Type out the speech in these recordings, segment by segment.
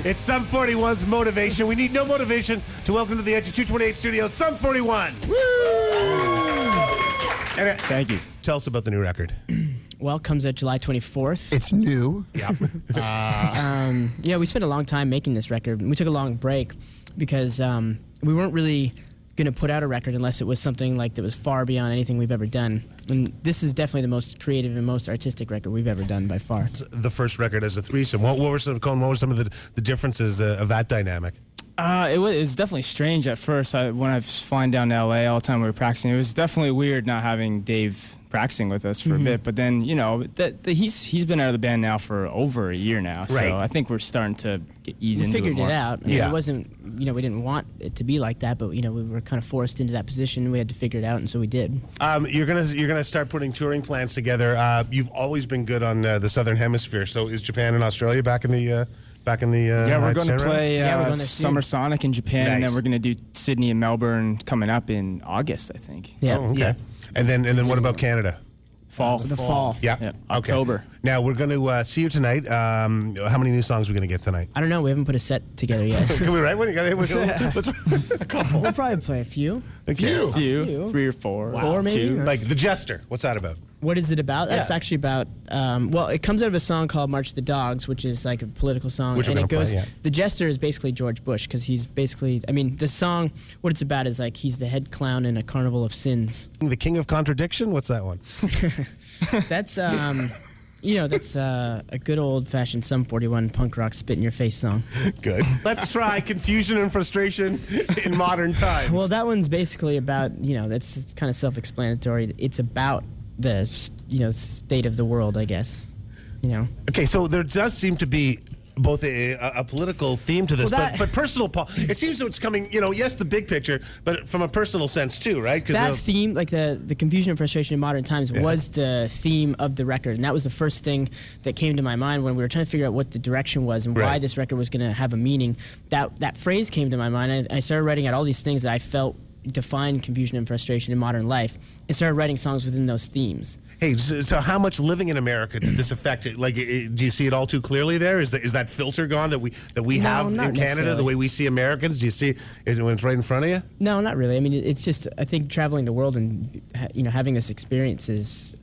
It's Sum 41's motivation. We need no motivation to welcome to the Edge of 228 studio, Sum 41. Woo! Thank you. Tell us about the new record. Well, it comes out July 24th. It's new. Yeah. Yeah, we spent a long time making this record. We took a long break because we weren't really going to put out a record unless it was something like that was far beyond anything we've ever done. And this is definitely the most creative and most artistic record we've ever done by far. The first record as a threesome. What were some of the differences of that dynamic? It was definitely strange at first. When I was flying down to LA all the time we were practicing, it was definitely weird not having Dave practicing with us for a bit. But then, you know, he's been out of the band now for over a year now. Right. So I think we're starting to ease into it We figured more. it out. I mean, Yeah. It wasn't, you know, we didn't want it to be like that, but, you know, we were kind of forced into that position. We had to figure it out, and so we did. You're gonna start putting touring plans together. You've always been good on the Southern Hemisphere. So is Japan and Australia back in the Yeah, we're going to itinerary? play Yeah, we're going there soon. Summer Sonic in Japan, and Nice. then we're going to do Sydney and Melbourne coming up in August, I think. Yeah. Oh, okay. Yeah. And then what about Canada? Fall. The fall. Yeah. Yeah, Okay. October. Now we're going to see you tonight. How many new songs are we going to get tonight? I don't know. We haven't put a set together yet. Can we write one? Let's a couple. We'll probably play a few. Okay. Few, 3 or 4. Four, maybe? Two. Like The Jester. What's that about? What is it about? That's Yeah. actually about, well, it comes out of a song called March the Dogs, which is like a political song. Which we're and it gonna goes, play, yeah. The Jester is basically George Bush, because he's basically, I mean, the song, what it's about is like he's the head clown in a carnival of sins. The King of Contradiction? What's that one? That's, you know, that's a good old-fashioned Sum 41 punk rock spit-in-your-face song. Good. Let's try Confusion and Frustration in Modern Times. Well, that one's basically about, you know, that's kind of self-explanatory. It's about the, you know, state of the world, I guess. You know. Okay, so there does seem to be both a political theme to this, Well, that- but personal. It seems that it's coming. You know, yes, the big picture, but from a personal sense too, right? That theme, like the confusion and frustration in modern times, was the theme of the record, and that was the first thing that came to my mind when we were trying to figure out what the direction was and why Right. this record was going to have a meaning. That phrase came to my mind, and I started writing out all these things that I felt define confusion and frustration in modern life, and started writing songs within those themes. Hey, so how much living in America did this affect it? Like, do you see it all too clearly there? Is that filter gone that we No, have in not Canada, necessarily. the way we see Americans? Do you see it when it's right in front of you? No, not really. I mean, it's just, I think traveling the world and, you know, having this experience is,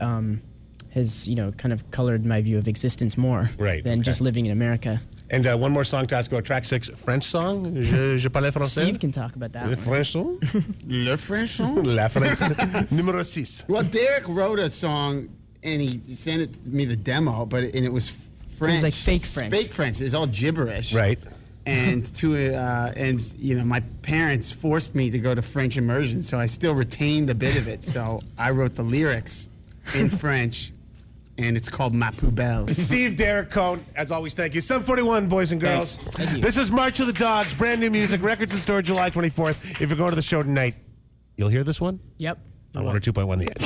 has, you know, kind of colored my view of existence more Right, than okay. just living in America. And one more song to ask about, track 6, French song. Je parle français. Steve can talk about that Le one. French song. Le French song? La French. Numéro 6. Well, Deryck wrote a song and he sent it to me, the demo, and it was French. like fake French. Fake French. It was all gibberish. Right. And you know, my parents forced me to go to French immersion, so I still retained a bit of it. So I wrote the lyrics in French, and it's called Ma Poubelle. Steve, Deryck, Cohn, as always, thank you. Sum 41, boys and girls. Thanks. Thank you. This is March of the Dogs, brand new music, records in store July 24th. If you're going to the show tonight, you'll hear this one Yep. on 102.1 The Edge.